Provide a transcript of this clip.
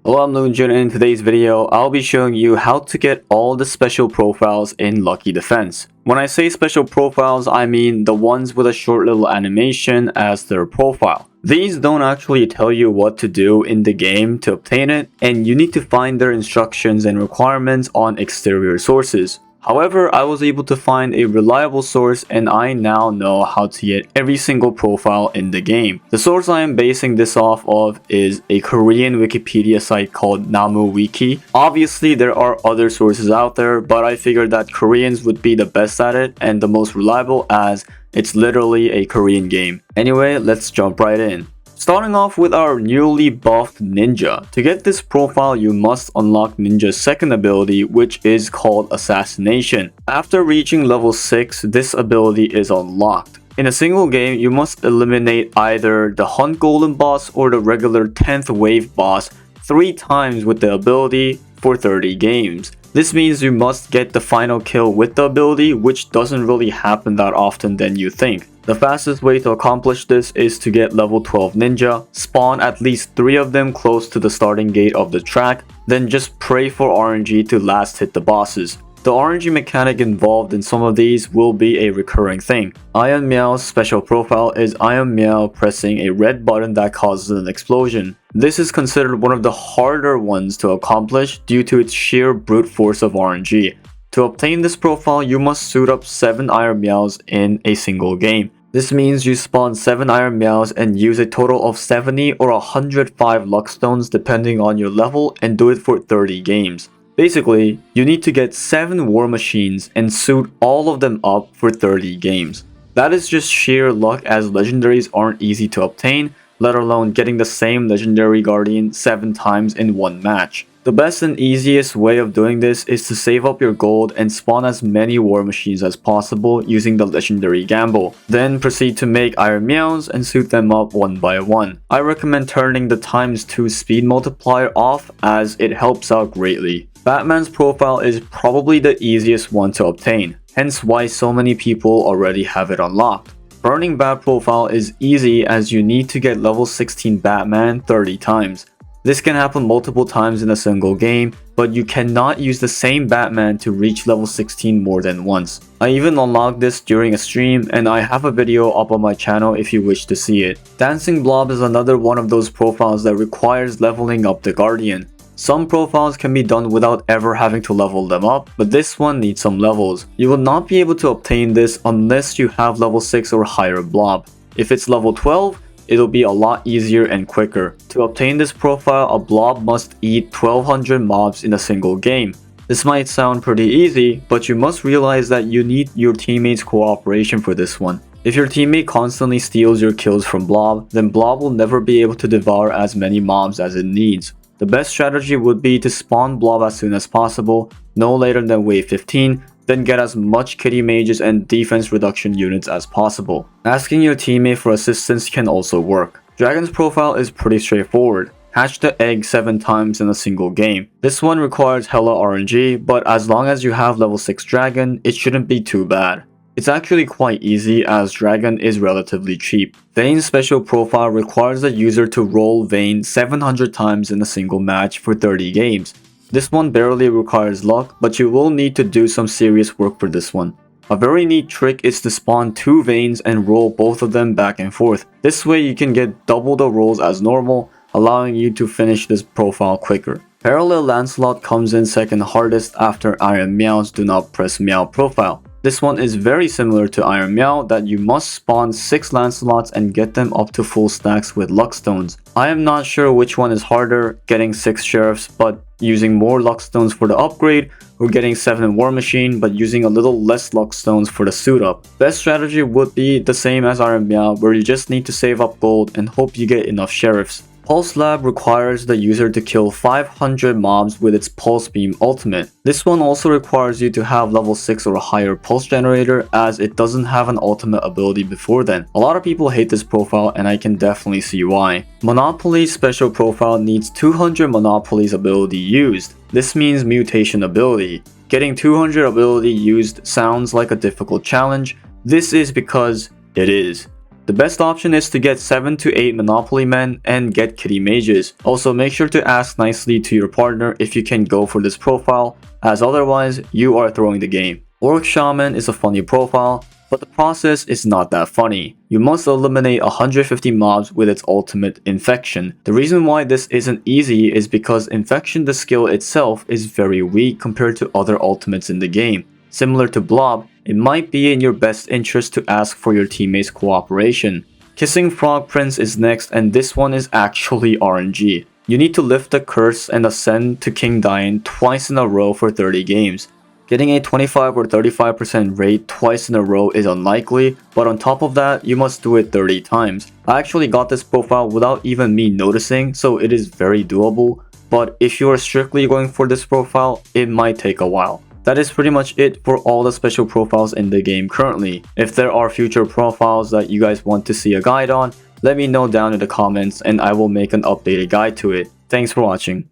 Hello, I'm LuNEJuNE, and in today's video, I'll be showing you how to get all the special profiles in Lucky Defense. When I say special profiles, I mean the ones with a short little animation as their profile. These don't actually tell you what to do in the game to obtain it, and you need to find their instructions and requirements on exterior sources. However, I was able to find a reliable source and I now know how to get every single profile in the game. The source I am basing this off of is a Korean Wikipedia site called NamuWiki. Obviously, there are other sources out there, but I figured that Koreans would be the best at it and the most reliable as it's literally a Korean game. Anyway, let's jump right in. Starting off with our newly buffed Ninja. To get this profile, you must unlock Ninja's second ability, which is called Assassination. After reaching level 6, this ability is unlocked. In a single game, you must eliminate either the Hunt Golem boss or the regular 10th wave boss 3 times with the ability for 30 games. This means you must get the final kill with the ability, which doesn't really happen that often than you think. The fastest way to accomplish this is to get level 12 ninja, spawn at least 3 of them close to the starting gate of the track, then just pray for RNG to last hit the bosses. The RNG mechanic involved in some of these will be a recurring thing. Iron Meow's special profile is Iron Meow pressing a red button that causes an explosion. This is considered one of the harder ones to accomplish due to its sheer brute force of RNG. To obtain this profile, you must suit up 7 Iron Meows in a single game. This means you spawn 7 Iron Meows and use a total of 70 or 105 luck stones depending on your level and do it for 30 games. Basically, you need to get 7 war machines and suit all of them up for 30 games. That is just sheer luck as legendaries aren't easy to obtain, let alone getting the same legendary guardian 7 times in one match. The best and easiest way of doing this is to save up your gold and spawn as many war machines as possible using the legendary gamble. Then proceed to make Iron Meows and suit them up one by one. I recommend turning the ×2 speed multiplier off as it helps out greatly. Batman's profile is probably the easiest one to obtain, hence why so many people already have it unlocked. Burning Bat profile is easy as you need to get level 16 Batman 30 times. This can happen multiple times in a single game, but you cannot use the same Batman to reach level 16 more than once. I even unlocked this during a stream and I have a video up on my channel if you wish to see it. Dancing Blob is another one of those profiles that requires leveling up the Guardian. Some profiles can be done without ever having to level them up, but this one needs some levels. You will not be able to obtain this unless you have level 6 or higher Blob. If it's level 12, it'll be a lot easier and quicker. To obtain this profile, a Blob must eat 1200 mobs in a single game. This might sound pretty easy, but you must realize that you need your teammates' cooperation for this one. If your teammate constantly steals your kills from Blob, then Blob will never be able to devour as many mobs as it needs. The best strategy would be to spawn Blob as soon as possible, no later than wave 15, then get as much kitty mages and defense reduction units as possible. Asking your teammate for assistance can also work. Dragon's profile is pretty straightforward. Hatch the egg 7 times in a single game. This one requires hella RNG, but as long as you have level 6 Dragon, it shouldn't be too bad. It's actually quite easy as Dragon is relatively cheap. Vayne's special profile requires the user to roll Vayne 700 times in a single match for 30 games. This one barely requires luck, but you will need to do some serious work for this one. A very neat trick is to spawn 2 Vaynes and roll both of them back and forth. This way you can get double the rolls as normal, allowing you to finish this profile quicker. Parallel Lancelot comes in second hardest after Iron Meow's Do Not Press Meow profile. This one is very similar to Iron Meow that you must spawn 6 Lancelots and get them up to full stacks with luck stones. I am not sure which one is harder, getting 6 sheriffs but using more luck stones for the upgrade, or getting 7 war machine but using a little less luck stones for the suit up. Best strategy would be the same as Iron Meow where you just need to save up gold and hope you get enough sheriffs. Pulse Lab requires the user to kill 500 mobs with its Pulse Beam ultimate. This one also requires you to have level 6 or higher pulse generator as it doesn't have an ultimate ability before then. A lot of people hate this profile and I can definitely see why. Monopoly's special profile needs 200 Monopoly's ability used. This means mutation ability. Getting 200 ability used sounds like a difficult challenge. This is because it is. The best option is to get 7 to 8 Monopoly men and get kitty mages. Also make sure to ask nicely to your partner if you can go for this profile, as otherwise you are throwing the game. Orc Shaman is a funny profile, but the process is not that funny. You must eliminate 150 mobs with its ultimate Infection. The reason why this isn't easy is because Infection, the skill itself, is very weak compared to other ultimates in the game. Similar to Blob, it might be in your best interest to ask for your teammates' cooperation. Kissing Frog Prince is next, and this one is actually RNG. You need to lift the curse and ascend to King Dian twice in a row for 30 games. Getting a 25 or 35% rate twice in a row is unlikely, but on top of that, you must do it 30 times. I actually got this profile without even me noticing, so it is very doable, but if you are strictly going for this profile, it might take a while. That is pretty much it for all the special profiles in the game currently. If there are future profiles that you guys want to see a guide on, let me know down in the comments and I will make an updated guide to it. Thanks for watching.